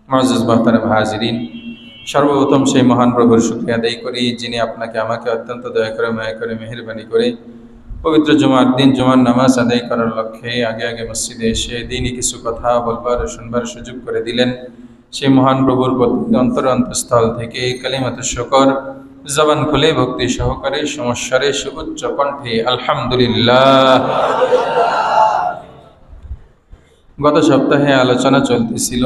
মুআজ্জাজ মুহতারাম হাজিরিন, সর্বপ্রথম সেই মহান প্রভুর শুকরিয়া আদায় করি যিনি আপনাকে আমাকে অত্যন্ত দয়া করে মায়া করে মেহেরবানি করে পবিত্র জুমার দিন জুমার নামাজ আদায় করার লক্ষ্যে আগে আগে মসজিদে এসে দিনই কিছু কথা বলবার ও শুনবার সুযোগ করে দিলেন। সেই মহান প্রভুর প্রতি অন্তরস্থল থেকে কালিমাতু শুকর জবান খুলে ভক্তি সহকারে সমস্যারে সুউচ্চ কণ্ঠে আলহামদুলিল্লাহ। গত সপ্তাহে আলোচনা চলতেছিল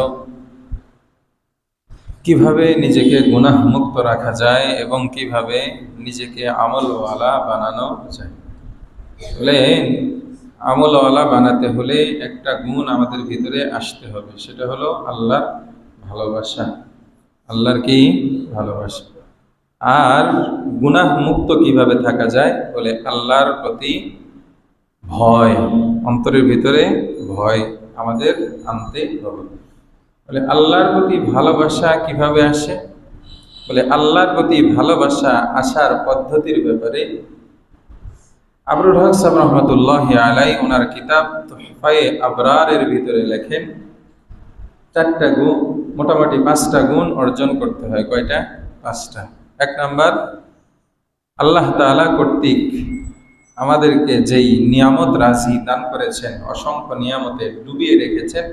কিভাবে নিজেকে গুনাহ মুক্ত রাখা যায় এবং কিভাবে নিজেকে আমলওয়ালা বানানো যায়। বলে আমলওয়ালা বানাতে হলে একটা গুণ আমাদের ভিতরে আসতে হবে, সেটা হলো আল্লাহর ভালোবাসা। আল্লাহর কি ভালোবাসা। আর গুনাহ মুক্ত কিভাবে থাকা যায়, বলে আল্লাহর প্রতি ভয়, অন্তরের ভিতরে ভয় আমাদের আনতে হবে। বলে আল্লাহর প্রতি ভালোবাসা কিভাবে আসে, বলে আল্লাহর প্রতি ভালোবাসা আসার পদ্ধতির ব্যাপারে আবরুল হক সাহেব রহমতুল্লাহি আলাই ওনার কিতাব তুহফায়ে আবরারের ভিতরে লেখেন চারটা গুণ, মোটামুটি 5টা গুণ অর্জন করতে হয়। কয়টা? 5টা। 1 নাম্বার, আল্লাহ তাআলা কর্তৃক আমাদেরকে যেই নিয়ামত রাজি দান করেছেন, অসংখ্য নিয়ামতে ডুবিয়ে রেখেছেন,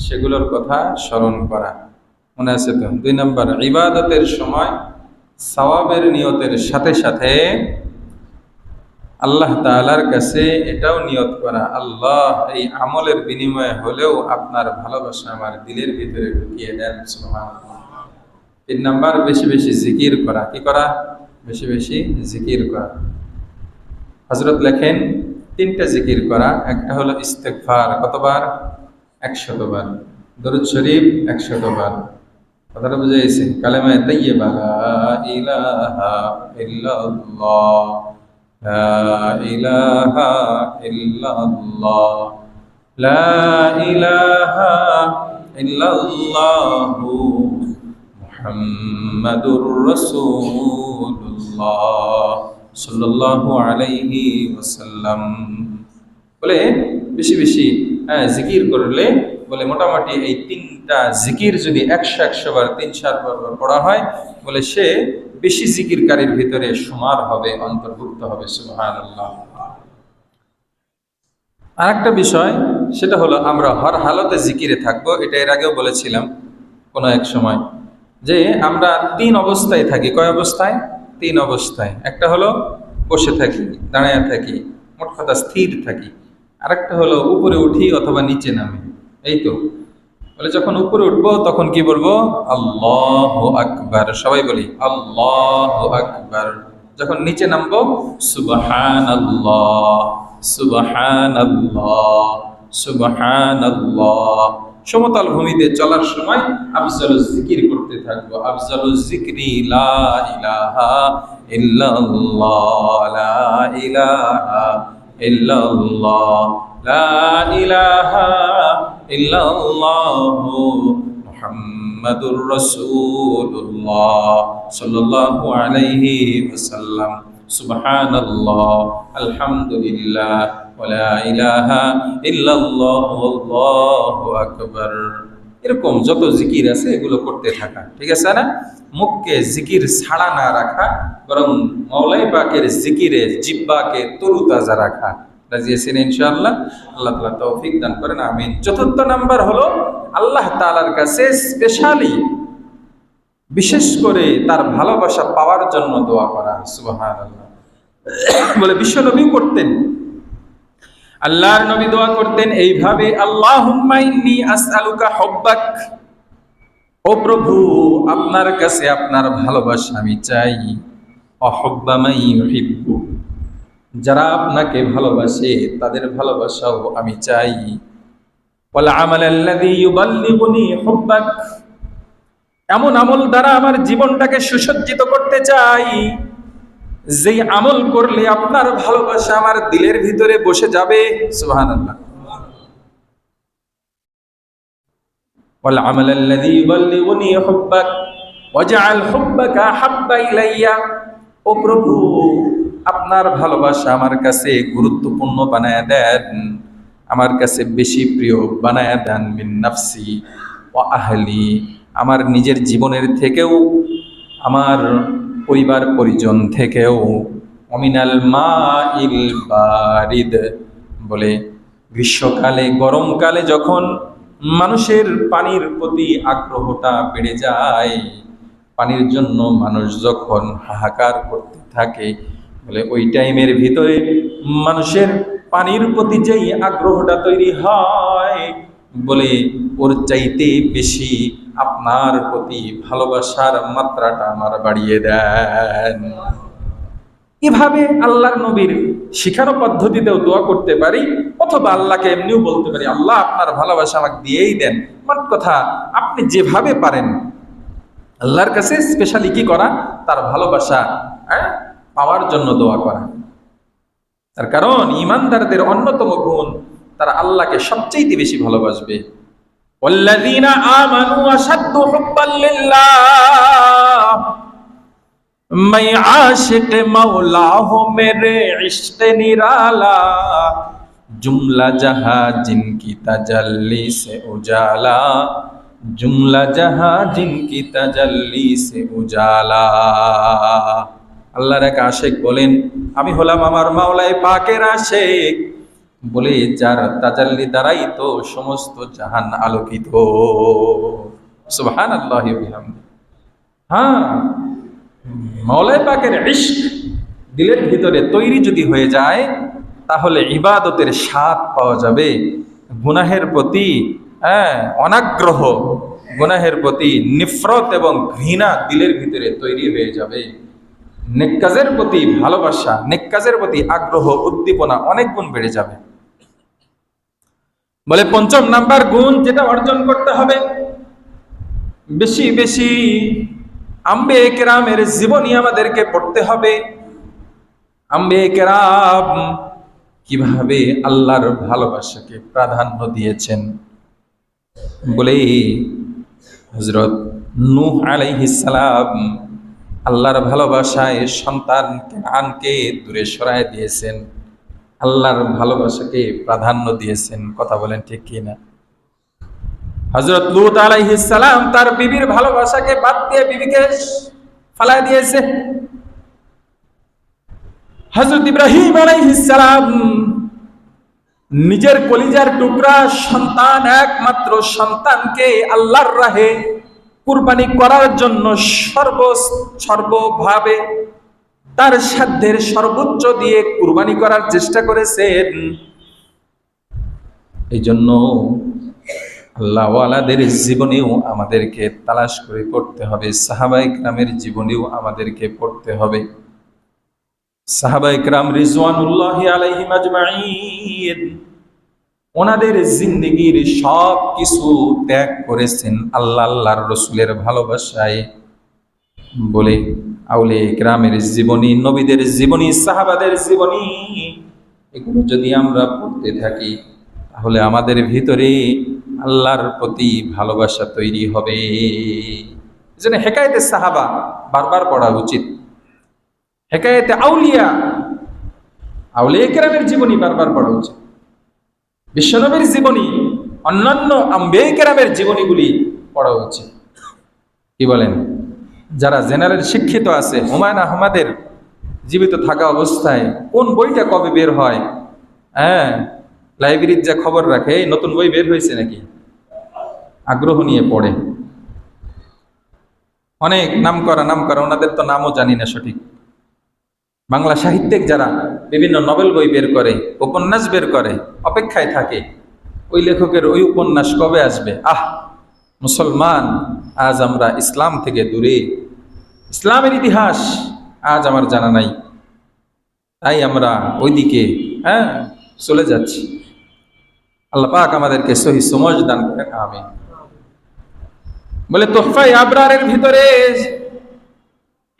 সেগুলোর কথা স্মরণ করা। মনে আছে তো? 2 নাম্বার, ইবাদতের সময় সওয়াবের নিয়তের সাথে সাথে আল্লাহ তাআলার কাছে এটাও নিয়ত করা, আল্লাহ এই আমলের বিনিময়ে হলেও আপনার ভালোবাসা আমার দিলের ভিতরে ঢুকিয়ে দেন। সুবহানাল্লাহ। 3 নাম্বার, বেশি বেশি জিকির করা। কি করা? বেশি বেশি জিকির করা। হযরত লেখেন 3টা জিকির করা। একটা হলো ইস্তেগফার, কতবার? 100 বার। দরুদ শরীফ 100 বার। কথাটা বুঝে গেছে? কালেমা তাইয়্যিবা লা ইলাহা ইল্লাল্লাহ, লা ইলাহা ইল্লাল্লাহ, লা ইলাহা ইল্লাল্লাহু মুহাম্মাদুর রাসূলুল্লাহ সাল্লাল্লাহু আলাইহি ওয়াসাল্লাম। বলে বেশি বেশি জিকির করলে, বলে মোটামুটি এই 3টা জিকির যদি 100 বার 3-4 বার পড়া হয়, বলে সে বেশি জিকিরকারীর ভিতরে শুমার হবে, অন্তর্ভুক্ত হবে। সুবহানাল্লাহ। আরেকটা বিষয়, সেটা হলো আমরা হর হালতে জিকিরে থাকবো। এটা এর আগেও বলেছিলাম কোনো এক সময়, যে আমরা 3 অবস্থায় থাকি। কয় অবস্থায়? 3 অবস্থায়। একটা হলো বসে থাকি, দাঁড়ায় থাকি, মোট কথা স্থির থাকি। আরেকটা হলো উপরে উঠি অথবা নিচে নামি। এই তো। বলে যখন উপরে উঠবো তখন কি বলবো? আল্লাহু আকবার। সবাই বলি আল্লাহু আকবার। যখন নিচে নামবো সুবহানাল্লাহ, সুবহানাল্লাহ, সুবহানাল্লাহ। সমতল ভূমিতে চলার সময় আফজালুজ জিকির করতে থাকবো। আফজালুজ জিকরি লা ইলাহা ইল্লাল্লাহ, লা ইলাহা ইল্লাল্লাহ, লা ইলাহা ইল্লাল্লাহু মুহাম্মাদুর রাসূলুল্লাহ সাল্লাল্লাহু আলাইহি ওয়াসাল্লাম। সুবহানাল্লাহ, আলহামদুলিল্লাহ, ওয়া লা ইলাহা ইল্লাল্লাহ, আল্লাহু আকবার। এরকম যত জিকির আছে এগুলো করতে থাকা। ঠিক আছে না? মুখকে জিকির ছাড়া না রাখা, বরং মাওলাই পাকের জিকিরে জিহ্বাকে তরুতাজা রাখা। রাজি আছেন ইনশাআল্লাহ? আল্লাহ তাআলা তৌফিক দান করেন, আমিন। 4 নাম্বার হলো আল্লাহ তাআলার কাছে স্পেশালি, বিশেষ করে তার ভালোবাসা পাওয়ার জন্য দোয়া করা। সুবহানাল্লাহ। বলে বিশ্বনবী করতেন, আল্লাহর নবী দোয়া করতেন এইভাবে, আল্লাহুম্মা ইন্নী আসআলুকা হুব্বাক। ও প্রভু, আপনার কাছে আপনার ভালোবাসা আমি চাই। অহুব্বা মান ইউহিব্বু, যারা আপনাকে ভালোবাসে তাদের ভালোবাসাও আমি চাই। ওয়াল আমালাল্লাযী ইউবাল্লিগুনি হুব্বাক, এমন আমল দ্বারা আমার জীবনটাকে সুসজ্জিত করতে চাই, যেই আমল করলে আপনার ভালোবাসা আমার দিলের ভিতরে বসে যাবে। সুবহানাল্লাহ। ওয়াল আমালাল্লাযী ইউবাল্লিগুনি হুব্বাক ওয়াজআল হুব্বাকা হাব্বা ইলাইয়া। ও প্রভু, আপনার ভালোবাসা আমার কাছে গুরুত্বপূর্ণ বানায়া দেন, আমার কাছে বেশি প্রিয় বানায়া দেন। মিন নাফসি, ওয়া আহলি, আমার নিজের জীবনের থেকেও, আমার পরিবার পরিজন থেকেও, অমিনাল মাইল বারিদ, বলে গ্রীষ্মকালে গরমকালে যখন মানুষের পানির প্রতি আগ্রহটা বেড়ে যায়, পানির জন্য মানুষ যখন হাহাকার করতে থাকে, বলে ওই টাইমের ভিতরে মানুষের পানির প্রতি যেই আগ্রহটা তৈরি হয়, বলে ওর চাইতে বেশি আপনার প্রতি ভালোবাসার মাত্রাটা আমার বাড়িয়ে দেন। এভাবে আল্লাহর নবীর শিখানো পদ্ধতিতেও দোয়া করতে পারি, অথবা আল্লাহকে এমনিও বলতে পারি, আল্লাহ আপনার ভালোবাসা আমাকে দিয়েই দেন। মোট কথা, আপনি যেভাবে পারেন আল্লাহর কাছে স্পেশালি কি করা, তার ভালোবাসা পাওয়ার জন্য দোয়া করা। তার কারণ ঈমানদারদের অন্যতম গুণ, তারা আল্লাহকে সবচেয়ে বেশি ভালোবাসবে। ওয়াল্লাযীনা আমানু আশাদ্দু হুব্বাল লিল্লাহ, मैं आशिक मौला हूँ मेरे इश्क निराला, जुमला जहां जिनकी तजल्ली से उजाला, जुमला जहां जिनकी तजल्ली से उजाला। আল্লাহর এক আশিক বলেন, আমি হলাম আমার মাওলাই পাকের আশিক, বলে যার তাজাল্লি দ্বারাই তো সমস্ত জাহান আলোকিত। সুবহানাল্লাহি ওয়া বিহামদিহি। হ্যাঁ, মাওলাই পাকের ইশক দিলের ভিতরে তৈরি যদি হয়ে যায়, তাহলে ইবাদতের স্বাদ পাওয়া যাবে। গুনাহের প্রতি অনাগ্রহ, গুনাহের প্রতি নিফরত এবং ঘৃণা দিলের ভিতরে তৈরি হয়ে যাবে। নেক কাজের প্রতি ভালোবাসা, নেক কাজের প্রতি আগ্রহ, উদ্দীপনা অনেক গুণ বেড়ে যাবে। বলে পঞ্চম নাম্বার গুণ যেটা অর্জন করতে হবে, বেশি বেশি আম্বিয়া কেরামের জীবনী আমাদেরকে পড়তে হবে। আম্বিয়া কেরাম কিভাবে আল্লাহর ভালোবাসাকে প্রাধান্য দিয়েছেন, বলে হযরত নূহ আলাইহিস সালাম আল্লাহর ভালোবাসায় সন্তান কানানকে দূরে সরায় দিয়েছেন, আল্লাহর ভালোবাসাকে প্রাধান্য দিয়েছেন। কথা বলেন ঠিক কি না? হযরত লূত আলাইহিস সালাম তার বিবির ভালোবাসাকে বাদ দিয়ে বিবিকে ফালায় দিয়েছে। হযরত ইব্রাহিম আলাইহিস সালাম নিজের কলিজার টুকরা সন্তান, একমাত্র সন্তানকে আল্লাহর রাহে কুরবানি করার জন্য সর্বভাবে তার সাধ্যের সর্বোচ্চ দিয়ে কুরবানি করার চেষ্টা করেছেন। এই জন্য আল্লাহওয়ালাদের জীবনেও আমাদেরকে তালাশ করে পড়তে হবে, সাহাবায়ে কেরামের জীবনেও আমাদেরকে পড়তে হবে। সাহাবায়ে কেরাম রিজওয়ানুল্লাহি আলাইহিম আজমাইন ওনাদের জিন্দেগীর সব কিছু ত্যাগ করেছেন আল্লাহর রাসূলের ভালোবাসায়। বলে আউলিয়া কেরামের জীবনী, নবীদের জীবনী, সাহাবাদের জীবনী, এগুলো যদি আমরা পড়তে থাকি, তাহলে আমাদের ভিতরে আল্লাহর প্রতি ভালোবাসা তৈরি হবে। এজন্য হেকায়েতে সাহাবা বারবার পড়া উচিত। হেকায়েতে আউলিয়া কেরামের জীবনী বারবার পড়া উচিত। বিশ্বনবীর জীবনী, অন্যান্য আম্বিয়া কেরামের জীবনীগুলি পড়া উচিত। কি বলেন? যারা জেনারেল শিক্ষিত আছে, হুমায়ুন আহমদের জীবিত থাকা অবস্থায় কোন বইটা কবে বের হয়, লাইব্রেরির যা খবর রাখে, নতুন বই বের হয়েছে নাকি, আগ্রহ নিয়ে পড়ে। অনেক নাম করা ওনাদের তো নামও জানি না সঠিক। বাংলা সাহিত্যিক যারা বিভিন্ন নভেল বই বের করে, উপন্যাস বের করে, অপেক্ষায় থাকে ওই লেখকের ওই উপন্যাস কবে আসবে। মুসলমান, আজ আমরা ইসলাম থেকে দূরে, ইসলামের ইতিহাস আজ আমার জানা নাই, তাই আমরা ওইদিকে চলে যাচ্ছি। আল্লাহ পাক আমাদেরকে সহি সমঝ দান করে, আমিন। বলে তোহফায়ে আবরারের ভিতরে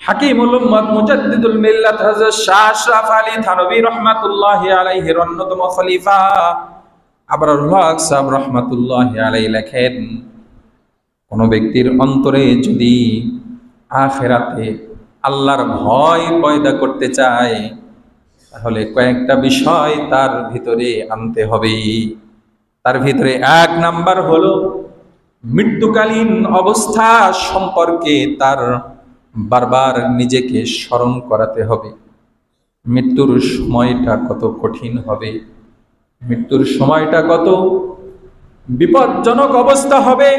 হাকিমুল উম্মত মুজাদ্দিদুল মিল্লাত হযরত শাহ আশরাফ আলী থানভী রাহমাতুল্লাহি আলাইহির অন্যতম খলিফা আবরারুল হক সাহেব রাহমাতুল্লাহি আলাইহি লেখেন, কোন ব্যক্তির অন্তরে যদি আখিরাতে আল্লাহর ভয় পয়দা করতে চায়, তাহলে কয়েকটা বিষয় তার ভিতরে আনতে হবে। তার ভিতরে এক নাম্বার হলো মৃত্যুকালীন অবস্থা সম্পর্কে তার বারবার নিজেকে স্মরণ করাতে হবে। মৃত্যুর সময়টা কত কঠিন হবে, মৃত্যুর সময়টা কত বিপজ্জনক অবস্থা হবে,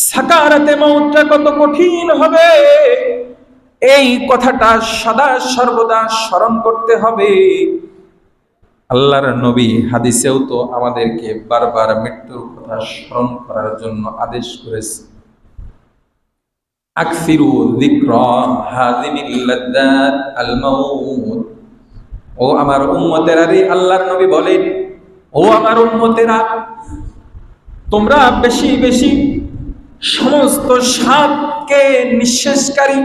সাকারাতে মউতটা কত কঠিন হবে, এই কথাটা সদা সর্বদা স্মরণ করতে হবে। আল্লাহর নবী হাদিসেও তো আমাদেরকে বারবার মৃত্যুর কথা স্মরণ করার জন্য আদেশ করেছে। আকসিরু যিকরা হাযিমিল লাযযাত আল মাউত। ও আমার উম্মতেরা রে, আল্লাহর নবী বলেন, ও আমার উম্মতেরা, তোমরা বেশি বেশি সমস্ত স্বাদকে নিঃশেষকারী,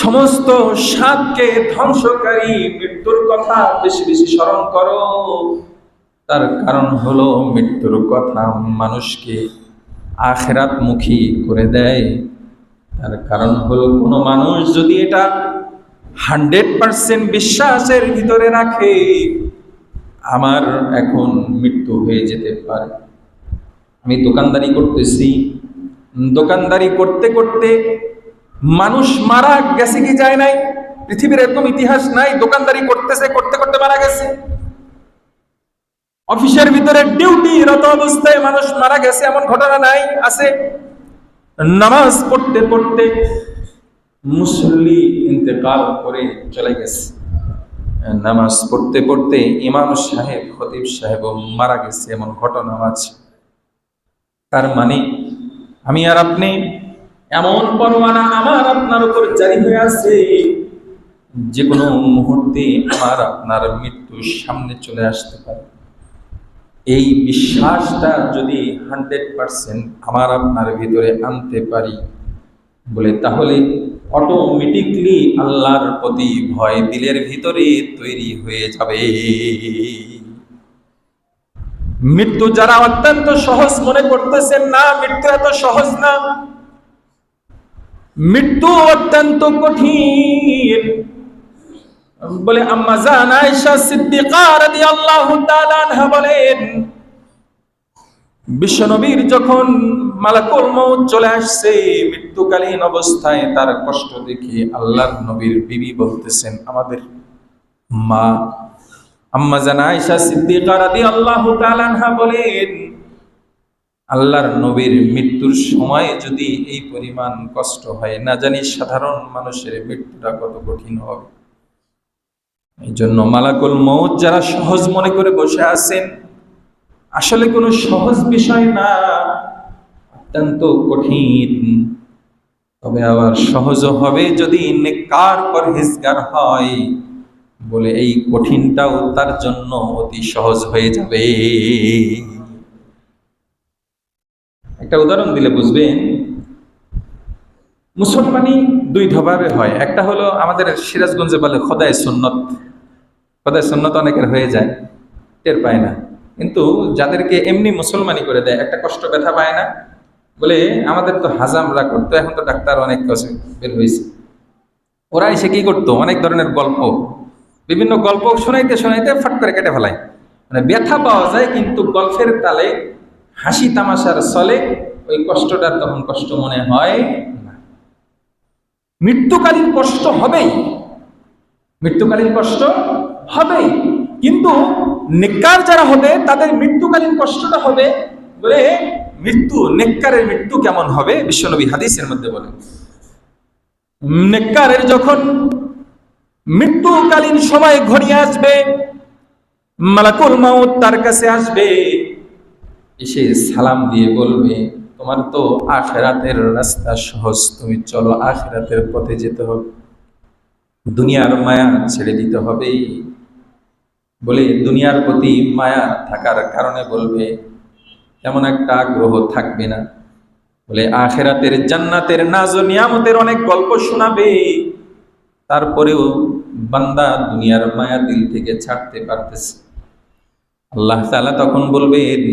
সমস্ত স্বাদকে ধ্বংসকারী মৃত্যুর কথা বেশি বেশি স্মরণ করো। তার কারণ হলো মৃত্যুর কথা মানুষকে আখিরাতমুখী করে দেয়। তার কারণ হলো কোনো মানুষ যদি এটা 100% বিশ্বাসের ভিতরে রাখে, আমার এখন মৃত্যু হয়ে যেতে পারে। আমি দোকানদারি করতেছি, দোকানদারি করতে করতে মানুষ মারা গেছে কি যায় নাই? পৃথিবীর এরকম ইতিহাস নাই দোকানদারি করতেছে করতে করতে মারা গেছে? অফিসের ভিতরে ডিউটিরত অবস্থায় মানুষ মারা গেছে এমন ঘটনা নাই? আছে। নামাজ পড়তে পড়তে মুসল্লি ইন্তেকাল করে চলে গেছে, নামাজ পড়তে পড়তে ইমাম সাহেব খতিব সাহেব মারা গেছে, এমন ঘটনা আছে। তার মানে আমি আর আপনি, এমন পরোয়ানা আমার আপনার উপর জারি হয়ে আছে, যে কোনো মুহূর্তে আমার আপনার মৃত্যু সামনে চলে আসতে পারে। এই বিশ্বাসটা যদি 100% আমার আপনার ভিতরে আনতে পারি বলে, তাহলে অটোমেটিকলি আল্লাহর প্রতি ভয় দিলের ভিতরে তৈরি হয়ে যাবে। মৃত্যু যারা অত্যন্ত সহজ মনে করতেছেন, না, মৃত্যু এত সহজ না, মৃত্যু অত্যন্ত কঠিন। বলে আম্মা জান আয়েশা সিদ্দিকা রাদিয়াল্লাহু তাআলা আনহা বলেন, বিশ্বনবীর যখন মালাকুল মউত চলে আসছে মৃত্যুকালীন অবস্থায়, তার কষ্ট দেখে আল্লাহর নবীর বিবি বলতেছেন, আমাদের মা আম্মা জান আয়েশা সিদ্দিকা রাদিয়াল্লাহু তাআলা আনহা বলেন, আল্লাহর নবীর মৃত্যুর সময় যদি এই পরিমাণ কষ্ট হয়, না জানি সাধারণ মানুষের মৃত্যুটা কত কঠিন হবে। এই জন্য মালাকুল মউত যারা সহজ মনে করে বসে আছেন, আসলে কোনো সহজ বিষয় না, অত্যন্ত কঠিন। তবে আবার সহজও হবে যদি নেককার পরহেজগার হয়, বলে এই কঠিনটাও তার জন্য অতি সহজ হয়ে যাবে। একটা উদাহরণ দিলে বুঝবেন। মুসলমানি দুই ভাবে হয়। একটা হলো আমাদের সিরাজগঞ্জে বলে খোদায়ে সুন্নত। খোদায়ে সুন্নত অনেকের হয়ে যায়, টের পায় না, কিন্তু যাদেরকে এমনি মুসলমানি করে দেয়, একটা কষ্ট ব্যথা পায় না বলে, আমাদের তো হাজামরা করতো, এখন তো ডাক্তার অনেক কাছে বের হয়েছে, ওরা এসে কি করতো, অনেক ধরনের গল্প, বিভিন্ন গল্প শোনাইতে শোনাইতে ফট করে কেটে ফেলায়। মানে ব্যথা পাওয়া যায়, কিন্তু গল্পের তালে হাসি তামাশার চলে, ওই কষ্টটা তখন কষ্ট মনে হয় না। মৃত্যুকালীন কষ্ট হবেই, মৃত্যুকালীন কষ্ট হবেই, কিন্তু নেককার যারা হবে তাদের মৃত্যুকালীন কষ্টটা হবে। বলে মৃত্যু, নেককারের মৃত্যু কেমন হবে? বিশ্বনবী হাদিসের মধ্যে বলেন, নেককারের যখন মৃত্যুকালীন সময় ঘনিয়ে আসবে, মালাকুল মউত তার কাছে আসবে, এসে সালাম দিয়ে বলবে, তোমার তো আখিরাতের রাস্তা সহজ, তুমি চলো, আখিরাতের পথে যেতে হবে, দুনিয়ার মায়া ছেড়ে দিতে হবে। বলে দুনিয়ার প্রতি মায়া থাকার কারণে বলবে, এমন একটা আগ্রহ থাকবে না। বলে আখিরাতের জান্নাতের নাজ ও নিয়ামতের অনেক গল্প শোনাবে, তারপরেও বান্দা দুনিয়ার মায়া দিল থেকে ছাড়তে পারতেছে। আল্লাহ তাআলা তখন বলবেন,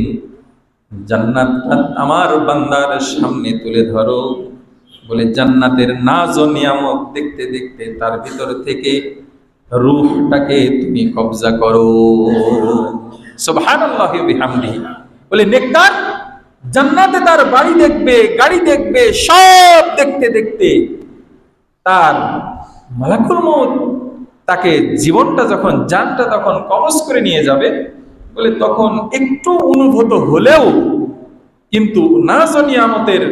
জান্নাতটা আমার বান্দার সামনে তুলে ধরো। বলে জান্নাতের নাজ ও নিয়ামত দেখতে দেখতে তার ভিতর থেকে রূহটাকে তুমি কবজা করো। সুবহানাল্লাহি ওয়া বিহামদিহি। বলে নেককার জান্নাতে তার বাড়ি দেখবে, গাড়ি দেখবে, সব দেখতে দেখতে তার মালাকুল মউত তাকে জীবনটা যখন জানটা তখন কবজ করে নিয়ে যাবে, বলে তখন একটু অনুভূত হলেও কিন্তু নাজ ও নিয়ামতের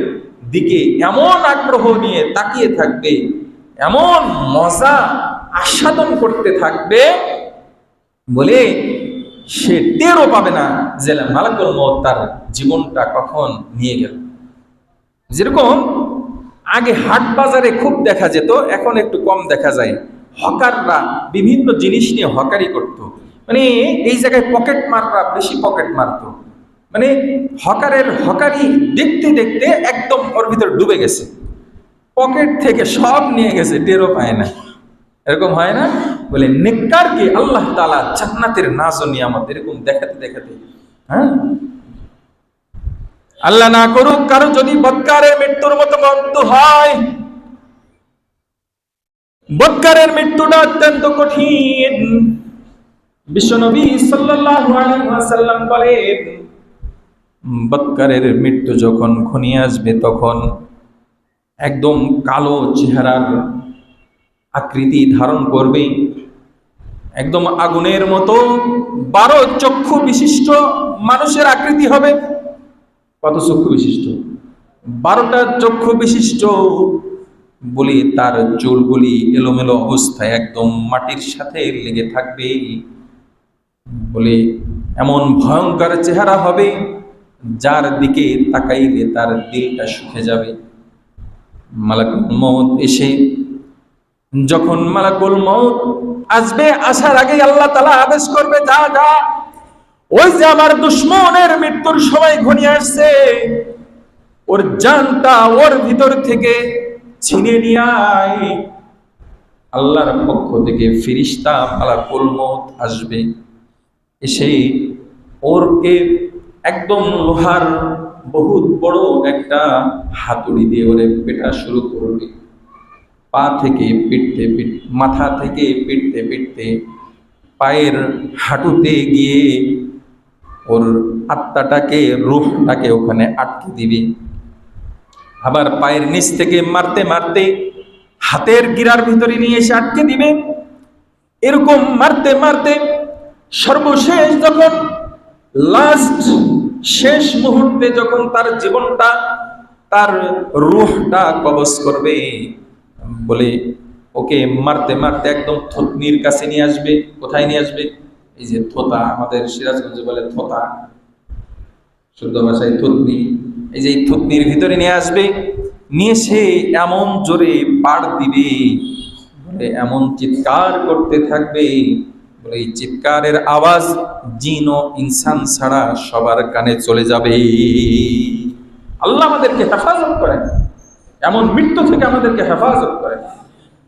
দিকে এমন আগ্রহ নিয়ে তাকিয়ে থাকবে, এমন মজা আস্বাদন করতে থাকবে, বলে সে টেরও পাবে না যে মালাকুল মউত তার জীবনটা কখন নিয়ে গেল। যেরকম আগে হাট বাজারে খুব দেখা যেত, এখন একটু কম দেখা যায়, হকাররা বিভিন্ন জিনিস নিয়ে হকারি করত। মানে এই জায়গায় পকেট মাররা বেশি পকেট মারতো, মানে হকারের হকারি দেখতে দেখতে একদম ওর ভিতর ডুবে গেছে, পকেট থেকে সব নিয়ে গেছে, টেরও পায় না। এরকম হয় না? বলে নেককারকে আল্লাহ তাআলা জান্নাতের নাজ ও নিয়ামত এরকম দেখাতে দেখাতে, হ্যাঁ, আল্লাহ না করুক কারো যদি বদকারের মৃত্যুর মতো মৃত্যু হয়, বদকারের মৃত্যুটা অত্যন্ত কঠিন। বিশ্বনবী সাল্লাল্লাহু আলাইহি ওয়াসাল্লাম বলেন, বদকারের মৃত্যু যখন ঘনিয়ে আসবে তখন একদম কালো চেহারার আকৃতি ধারণ করবে, একদম আগুনের মতো 12 চক্ষু বিশিষ্ট মানুষের আকৃতি হবে। কত চক্ষু বিশিষ্ট? 12টা চক্ষু বিশিষ্ট। বলি তার চুলগুলি এলোমেলো অবস্থায় একদম মাটির সাথে লেগে থাকবে। বলে এমন ভয়ঙ্কর চেহারা হবে যার দিকে তাকাইলে তার দিলটা শুকে যাবে। মালাকুল মউত এসে যখন মালাকুল মউত আসবে, আসার আগে আল্লাহ তাআলা আদেশ করবে, যা যা, ওই যে আমার দুশমনের মৃত্যুর সময় ঘনিয়ে আসছে, ওর জানটা ওর ভিতর থেকে ছিনে নিয়ে আয়। আল্লাহর পক্ষ থেকে ফেরেশতা মালাকুল মউত আসবে, এসে ওরকে একদম লোহার বহুত বড় একটা হাতুড়ি দিয়ে ওরে পেটা শুরু করবে। পা থেকে পিটতে পিটতে, মাথা থেকে পিটতে পিটতে পায়ের হাঁটুতে গিয়ে ওর আত্মাটাকে, রূহটাকে ওখানে আটকে দিবে। আবার পায়ের নিচ থেকে মারতে মারতে হাতের গিরার ভিতরে নিয়ে এসে আটকে দিবে। এরকম মারতে মারতে সর্বশেষ যখন লাস্ট শেষ মুহূর্তে যখন তার জীবনটা, তার রূহটা কবজ করবে, বলে ওকে মারতে মারতে একদম থুতনির কাছে নিয়ে আসবে। কোথায় নিয়ে আসবে? এই যে থোতা, আমাদের সিরাজগঞ্জে বলে থোতা, শুদ্ধ ভাষায় থুতনি। এই যে থুতনির ভিতরে নিয়ে আসবে, নিয়ে সে এমন জোরে পাড় দিবে, বলে এমন চিৎকার করতে থাকবে, বলে এই চিৎকারের আওয়াজ জিন ও ইনসান ছাড়া সবার কানে চলে যাবে। আল্লাহ আমাদেরকে হেফাজত করেন, এমন মৃত্যু থেকে আমাদেরকে হেফাজত করেন।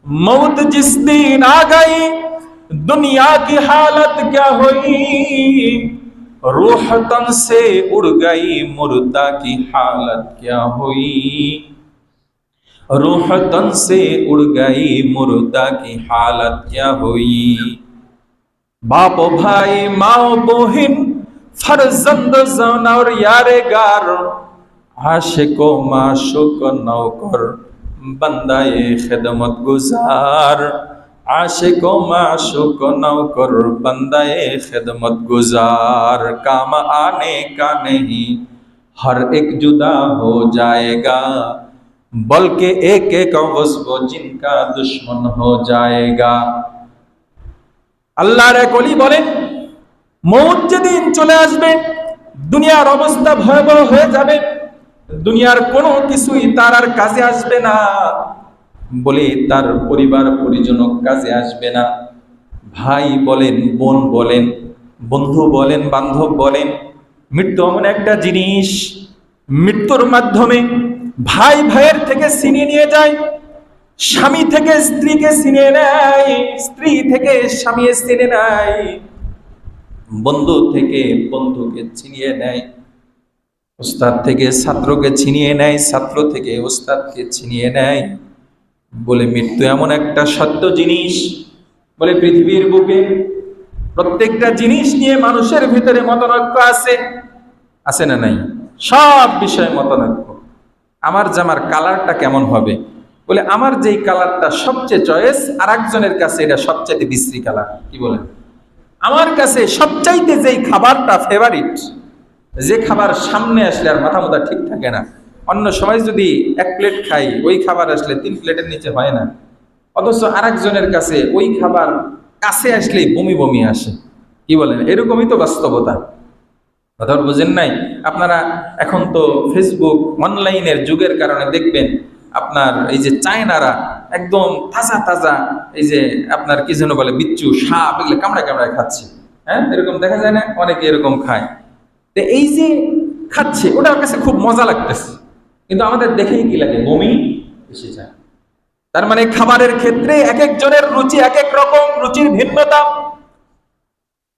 मौत जिस दिन आ गई दुनिया की हालत क्या हुई, रूह तन से उड़ गई मुर्दा की हालत क्या हुई, रूह तन से उड़ गई मुर्दा की हालत क्या हुई। बाप भाई माओ बहिन फर्जंद जन और यारे गार, आशिको माशुक नौकर बंदाए खिदमत गुजार, आशिको माशुक नौकर बंदाए खिदमत गुजार। काम आने का नहीं हर एक जुदा हो जाएगा, बल्कि एक एक गज़ब जिनका दुश्मन हो जाएगा। আল্লাহর এক ওলি বলেন, মউত যেদিন চলে আসবে দুনিয়ার অবস্থা ভয়াবহ হয়ে যাবে, দুনিয়ার কোনো কিছুই তার আর কাজে আসবে না। বলে তার পরিবার পরিজন কাজে আসবে না। ভাই বলেন, বোন বলেন, বন্ধু বলেন, বান্ধব বলেন, মৃত্যু এমন একটা জিনিস, মৃত্যুর মাধ্যমে ভাই ভাইয়ের থেকে ছিনিয়ে নিয়ে যায়, স্বামী থেকে স্ত্রীকে ছিনিয়ে নেয়, স্ত্রী থেকে স্বামী ছিনিয়ে নেয়, বন্ধু থেকে বন্ধুকে ছিনিয়ে নেয়, ওস্তাদ থেকে ছাত্রকে ছিনিয়ে নেয়, ছাত্র থেকে ওস্তাদকে ছিনিয়ে নেয়। বলে মৃত্যু এমন একটা সত্য জিনিস, বলে পৃথিবীর বুকে প্রত্যেকটা জিনিস নিয়ে মানুষের ভিতরে মতানৈক্য আছে, আছে না নাই? সব বিষয়ে মতানৈক্য। আমার জামার কালারটা কেমন হবে, বলে আমার যেই কালারটা সবচেয়ে চয়েস আর একজনের কাছে এটা সবচাইতে বিশ্রী কালার। কি বলেন? আমার কাছে সবচাইতে যেই খাবারটা ফেভারিট, যে খাবার সামনে আসলে আর মাথা মোথা ঠিক থাকে না, অন্য সময় যদি এক প্লেট খাই, ওই খাবার আসলে 3 প্লেটের নিচে হয় না, অথচ আরেকজনের কাছে ওই খাবার কাছে আসলেই বমি বমি আসে। কি বলেন? এরকমই তো বাস্তবতা। কথা বুঝেন নাই আপনারা? এখন তো ফেসবুক অনলাইনের যুগের কারণে দেখবেন আপনার এই যে চায়নারা একদম তাজা তাজা এই যে আপনার কি যেন বলে বিচ্ছু, সাপ, এগুলো কামড়ায় কামড়ায় খাচ্ছে। হ্যাঁ, এরকম দেখা যায় না? অনেকে এরকম খায়। তো এই যে খাচ্ছে, ওটার কাছে খুব মজা লাগতেছে, কিন্তু আমাদের দেখেই কি লাগে? বমি এসে যায়। তার মানে খাবারের ক্ষেত্রে এক একজনের রুচি এক এক রকম, রুচির ভিন্নতা।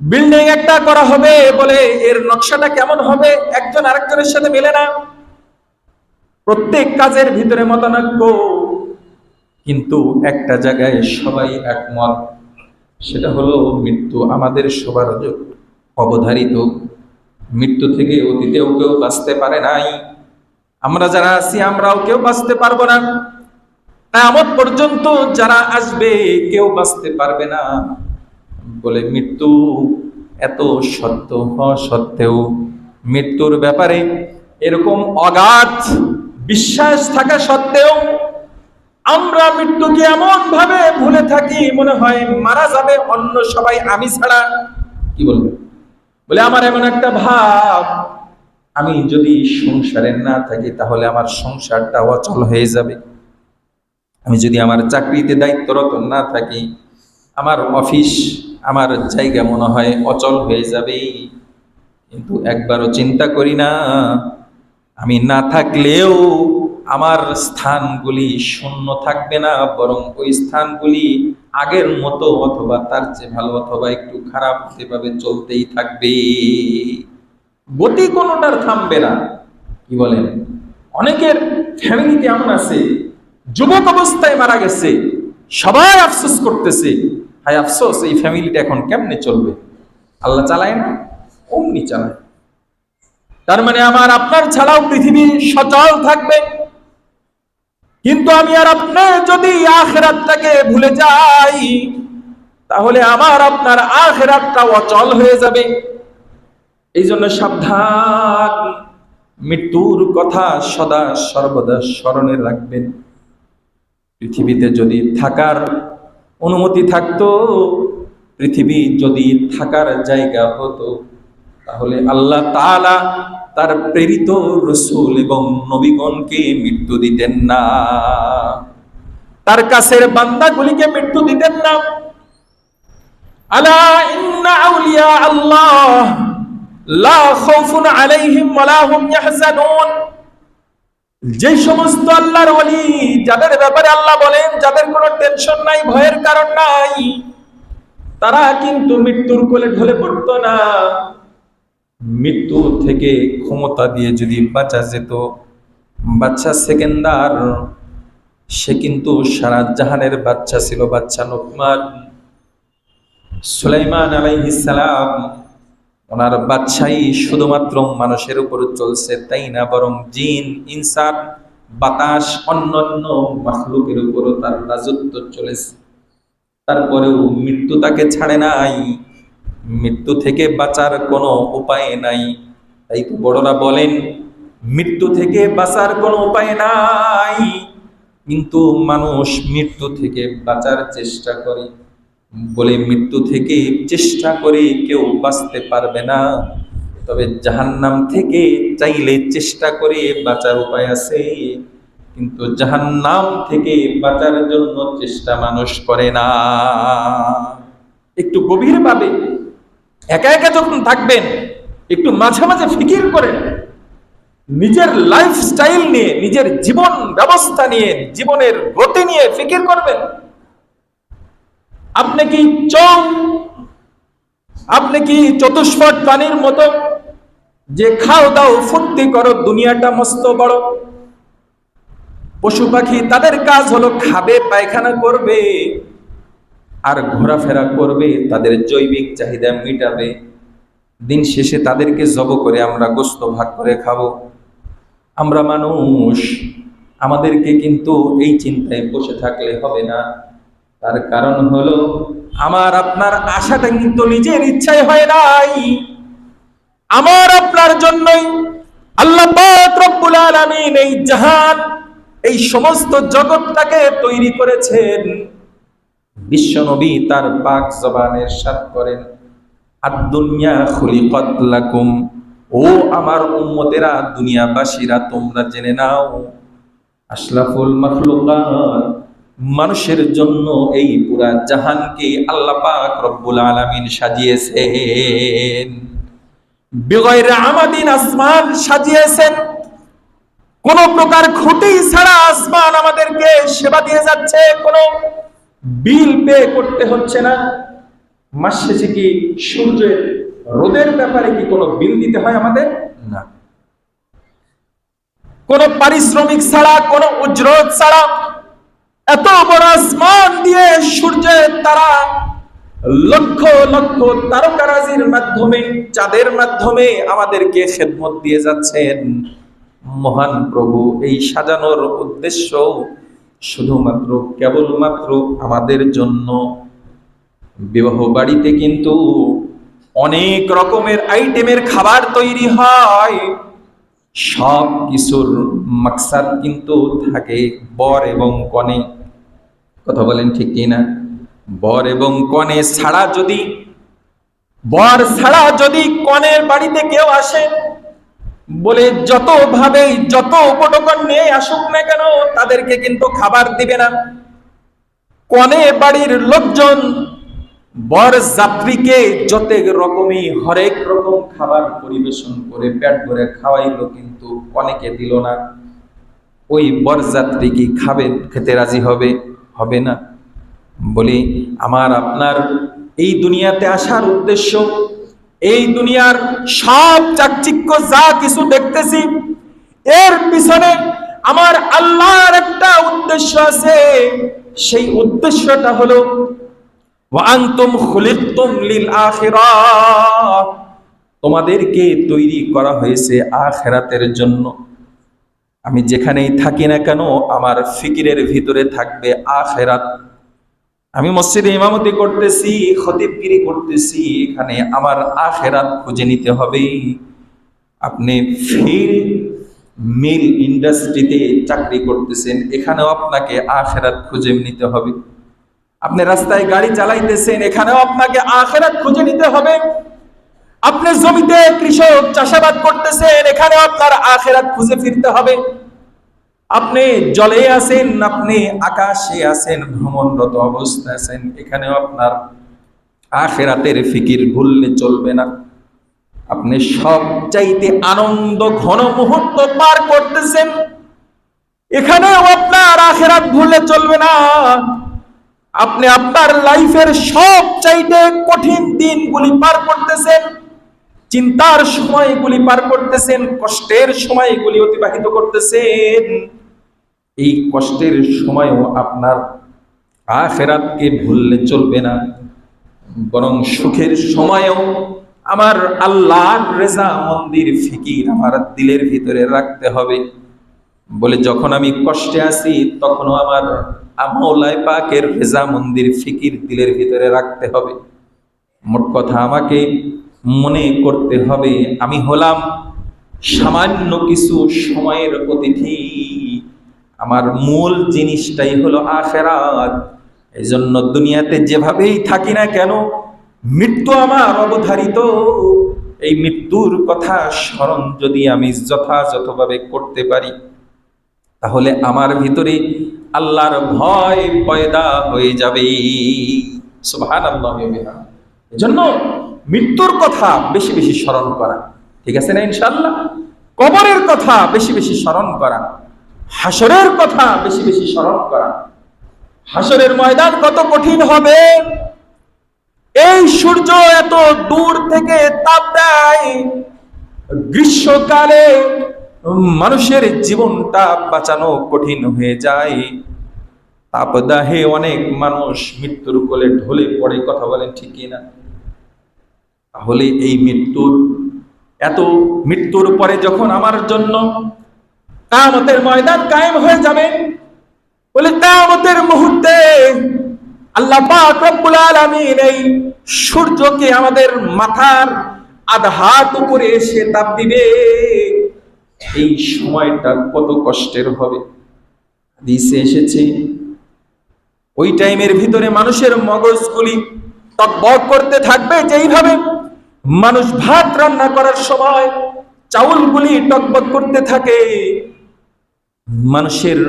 বিল্ডিং একটা করা হবে বলে এর নকশাটা কেমন হবে একজন আরেকজনের সাথে মেলে না। প্রত্যেক কাজের ভিতরে মতানৈক্য, কিন্তু একটা জায়গায় সবাই একমত, সেটা হলো মৃত্যু আমাদের সবার অবধারিত। মৃত্যু থেকে অতীতেও কেউ বাঁচতে পারে নাই, আমরা যারা আছি আমরাও কেউ বাঁচতে পারবো না, কিয়ামত পর্যন্ত যারা আসবে কেউ বাঁচতে পারবে না। বলে মৃত্যু এত সত্য হওয়া সত্ত্বেও মৃত্যুর ব্যাপারে এরকম অগাধ বিশ্বাস থাকা সত্ত্বেও আমরা মৃত্যুকে এমন ভাবে ভুলে থাকি, মনে হয় মারা যাবে অন্য সবাই, আমি ছাড়া। কি বলবে? বলে আমার এমন একটা ভাব, আমি যদি সংসারে না থাকি তাহলে আমার সংসারটা অচল হয়ে যাবে। আমি যদি আমার চাকরিতে দায়িত্বরত না থাকি, আমার অফিস, আমার জায়গা মনে হয় অচল হয়ে যাবে। কিন্তু একবারও চিন্তা করি না, আমি না থাকলেও আমার স্থানগুলি শূন্য থাকবে না, বরং ওই স্থানগুলি আগের মতো অথবা তার চেয়ে ভালো অথবা একটু খারাপ সেভাবে চলতেই থাকবে, গতি কোনোটার থামবে না। কি বলেন? অনেকের ফ্যামিলিতে এমন আছে যুবক অবস্থায় মারা গেছে, সবাই আফসোস করতেছে, হায় আফসোস, এই ফ্যামিলিটা এখন কেমনে চলবে? আল্লাহ চালায় না, অমনি চালায়। তার মানে আমার আপনার ছাড়াও পৃথিবী সচল থাকবে, কিন্তু আমি আর আপনি যদি আখিরাতটাকে ভুলে যাই তাহলে আমার আপনার আখিরাতটা অচল হয়ে যাবে। এই জন্য সাবধান, মৃত্যুর কথা সদা সর্বদা স্মরণে রাখবেন। পৃথিবীতে যদি থাকার অনুমতি থাকতো, পৃথিবী যদি থাকার জায়গা হতো, তাহলে আল্লাহ তাআলা তার প্রেরিত রাসূল এবং নবীগণকে মৃত্যু দিতেন না, তার কাছের বান্দাগুলিকে মৃত্যু দিতেন না। আলা ইন্না আউলিয়া আল্লাহ লা খাউফুন আলাইহিম ওয়া লা হুম ইয়াহজানুন। যে সমস্ত আল্লাহর ওলি, যাদের ব্যাপারে আল্লাহ বলেন যাদের কোনো টেনশন নাই, ভয়ের কারণ নাই, তারা কিন্তু মৃত্যুর কোলে ঢলে পড়তো না। মৃত্যু থেকে ক্ষমতা দিয়ে যদি বাঁচা যেত, বাচ্চা সেকেন্দার, সে কিন্তু সারা জাহানের বাচ্চা ছিল, বাচ্চা লোকমান। সুলাইমান আলাইহিস সালাম, ওনার বাদশাহী শুধুমাত্র মানুষের উপর চলছে তাই না, বরং জিন, ইনসান, বাতাস, অন্যান্য মাখলুকের উপরও তার রাজত্ব চলেছে। তারপরেও মৃত্যু তাকে ছাড়ে নাই, মৃত্যু থেকে বাঁচার কোনো উপায় নাই। তাই তো বড়রা বলেন মৃত্যু থেকে বাঁচার কোনো উপায় নাই, কিন্তু মানুষ মৃত্যু থেকে বাঁচার চেষ্টা করে। বলে মৃত্যু থেকে চেষ্টা করে কেউ বাঁচতে পারবে না, তবে জাহান্নাম থেকে চাইলে চেষ্টা করে বাঁচার উপায় আছে, কিন্তু জাহান্নাম থেকে বাঁচার জন্য চেষ্টা মানুষ করে না। একটু গভীরভাবে একা একা যখন থাকবেন, একটু মাঝে মাঝে ফিকির করেন, নিজের লাইফস্টাইল নিয়ে, নিজের জীবন ব্যবস্থা নিয়ে, জীবনের গতি নিয়ে ফিকির করবেন। আপনি কি চোখ, আপনি কি চতুষ্পদ প্রাণীর মতো যে খাও দাও ফুর্তি করো, দুনিয়াটা মস্ত বড়? পশু পাখি তাদের কাজ হলো খাবে, পায়খানা করবে আর ঘোরাফেরা করবে, তাদের জৈবিক চাহিদা মিটাবে। দিন শেষে তাদেরকে জব করে আমরা গোশত ভাগ করে খাবো। আমরা মানুষ, আমাদেরকে কিন্তু এই চিন্তায় বসে থাকলে হবে না। তার কারণ হলো আমার আপনার আশাটা কিন্তু নিজের ইচ্ছায় হয় নাই, আমার আপনার জন্যই আল্লাহ পাক রব্বুল আলামিন এই জাহান, এই সমস্ত জগৎটাকে তৈরি করেছেন। বিশ্বনবী তার পাক জবানে ইরশাদ করেন, আদ-দুনিয়া খুলিকাত লাকুম, ও আমার উম্মতেরা, দুনিয়াবাসীরা তোমরা জেনে নাও, আশরাফুল মাখলুকাত, মানুষের জন্য এই পুরা জাহানকে আল্লাহ পাক রব্বুল আলামিন সাজিয়েছেন। বিগয়রে আমাদিন আসমান সাজিয়েছেন, কোন প্রকার খুঁটি ছাড়া আসমান আমাদেরকে সেবা দিয়ে যাচ্ছে, কোনো বিল পে করতে হচ্ছে না। মাস শেষে কি সূর্যের রোদের ব্যাপারে কি কোনো বিল দিতে হয় আমাদের? না। কোন পারিশ্রমিক ছাড়া, কোন উজরত ছাড়া এত বড় আসমান দিয়ে সূর্যের তারা লক্ষ লক্ষ তারকারাজির মাধ্যমে, চাঁদের মাধ্যমে আমাদেরকে খেদমত দিয়ে যাচ্ছেন। মহান প্রভু এই সাজানোর উদ্দেশ্য শুধুমাত্র কেবলমাত্র আমাদের জন্য। বিবাহ বাড়িতে কিন্তু অনেক রকমের আইটেমের খাবার তৈরি হয়, সব কিছুর মাকসাদ কিন্তু থাকে বর এবং কনে। কথা বলেন ঠিক কিনা? বর এবং কনে ছাড়া যদি, বর ছাড়া যদি কনের বাড়িতে কেউ আসে, বলে যত ভাবে যত উপটকন নিয়ে আসুক না কেন, তাদেরকে কিন্তু খাবার দিবে না। কনে বাড়ির লোকজন বর যাত্রীকে যত রকমই হরেক রকম খাবার পরিবেশন করে পেট ভরে খাওয়াইলো, কিন্তু কনেকে দিল না। ওই বরযাত্রী কি খাবেন, খেতে রাজি হবে? হবে না। বলি আমার আপনার এই দুনিয়াতে আসার উদ্দেশ্য, এই দুনিয়ার সব চাকচিক্য যা কিছু দেখতেছি, এর পিছনে আমার আল্লাহর একটা উদ্দেশ্য আছে। সেই উদ্দেশ্যটা হলো ওয়া আনতুম খুলিকতুম লিল আখিরাহ, তোমাদেরকে তৈরি করা হয়েছে আখিরাতের জন্য। আমি যেখানেই থাকি না কেন আমার ফিকিরের ভিতরে থাকবে আখিরাত। আমি মসজিদে ইমামতি করতেছি, খতিবগিরি করতেছি, এখানে আমার আখিরাত খুঁজে নিতে হবে। আপনি ফিল্ড মিল ইন্ডাস্ট্রিতে চাকরি করতেছেন, এখানেও আপনাকে আখিরাত খুঁজে নিতে হবে। আপনি রাস্তায় গাড়ি চালাইতেছেন, এখানেও আপনাকে আখিরাত খুঁজে নিতে হবে। আপনি জমিতে কৃষক চাষাবাদ করতেছেন, এখানে আপনার আখিরাত খুঁজে ফিরতে হবে। আপনি জলে আছেন, আপনি আকাশে আছেন, ভ্রমণরত অবস্থায় আছেন, এখানেও আপনার আখিরাতের ফিকির ভুললে চলবে না। আপনি সব চাইতে আনন্দ ঘন মুহূর্ত পার করতেছেন, এখানেও আপনার আখিরাত ভুললে চলবে না। আপনি আপনার লাইফের সব চাইতে কঠিন দিনগুলি পার করতেছেন, চিন্তার সময়গুলি পার করতেছেন, কষ্টের সময়গুলি অতিবাহিত করতেছেন। এই কষ্টের সময়ও আপনার আখিরাতকে ভুললে চলবে না, বরং সুখের সময়ও আমার আল্লাহর রেজা মন্দির ফিকির আমার দিলের ভিতরে রাখতে হবে। বলে যখন আমি কষ্টে আছি তখনও আমার মাওলাই পাকের রেজা মন্দির ফিকির দিলের ভিতরে রাখতে হবে। মোট কথা আমাকে মনে করতে হবে আমি হলাম সামান্য কিছু সময়ের অতিথি, আমার মূল জিনিসটাই হলো আখিরাত। এই জন্য দুনিয়াতে যেভাবেই থাকি না কেন, মৃত্যু আমার অবধারিত। এই মৃত্যুর কথা স্মরণ যদি আমি যথাযথভাবে করতে পারি, তাহলে আমার ভিতরে আল্লাহর ভয় পয়দা হয়ে যাবে। সুবহানাল্লাহ। এজন্য মৃত্যুর কথা বেশি বেশি স্মরণ করা, ঠিক আছে না ইনশাআল্লাহ? কবরের কথা বেশি বেশি স্মরণ করা, হাসরের কথা বেশি বেশি স্মরণ করা। হাসরের ময়দান কত কঠিন হবে, এই সূর্য এত দূর থেকে তাপ দেয়, গ্রীষ্মকালে মানুষের জীবনটা বাঁচানো কঠিন হয়ে যায়। তাপদাহে অনেক মানুষ মৃত্যুর কোলে ঢলে পড়ে। কথা বলেন ঠিক কিনা? তাহলে এই মৃত্যুর পরে যখন আমার জন্য কিয়ামতের ময়দান কায়েম হয়ে যাবে। বলে কিয়ামতের মুহূর্তে আল্লাহ পাক রব্বুল আলামিন এই সূর্যকে আমাদের মাথার আধা হাত উপরে এসে তাপ দিবে। এই সময়টা কত কষ্টের হবে। হাদিসে এসেছে ওই টাইমের ভিতরে মানুষের মগজগুলি টকবক করতে থাকবে, যেইভাবে মানুষ ভাত রান্না করার সময় চাউলগুলি টকবক করতে থাকে, মানুষের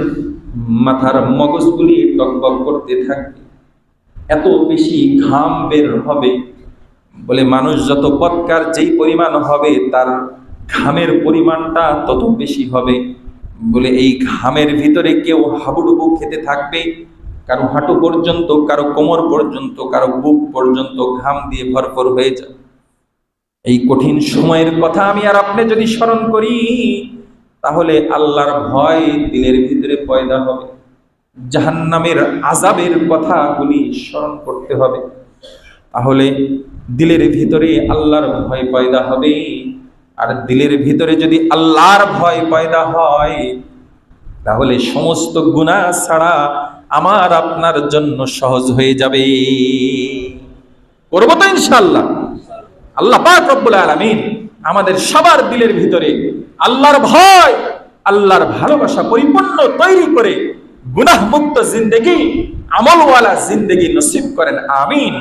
মাথার মগজগুলি টকবক করতে থাকবে। এত বেশি ঘাম বের হবে, বলে মানুষ যত বদকার যেই পরিমাণ হবে তার ঘামের পরিমাণটা তত বেশি হবে। বলে এই ঘামের ভিতরে কেউ হাবুডুবু খেতে থাকবে, কারো হাঁটু পর্যন্ত, কারো কোমর পর্যন্ত, কারো বুক পর্যন্ত ঘাম দিয়ে ভরপুর হয়ে যায়। এই কঠিন সময়ের কথা আমি আর আপনি যদি স্মরণ করি, তাহলে আল্লাহর ভয় দিলের ভিতরে পয়দা হবে। জাহান্নামের আযাবের কথাগুলি স্মরণ করতে হবে, তাহলে দিলের ভিতরে আল্লাহর ভয় পয়দা হবে। আর দিলের ভিতরে যদি আল্লাহর ভয় পয়দা হয়, তাহলে সমস্ত গুনাহ ছাড়া আমার আপনার জন্য সহজ হয়ে যাবে। করব তো ইনশাআল্লাহ। আল্লাহ পাক রব্বুল আলামিন আমাদের সবার দিলের ভিতরে আল্লাহর ভয়, আল্লাহর ভালোবাসা পরিপূর্ণ তৈরি করে গুনাহ মুক্ত জিন্দেগি, আমলওয়ালা জিন্দেগি নসিব করেন। আমিন।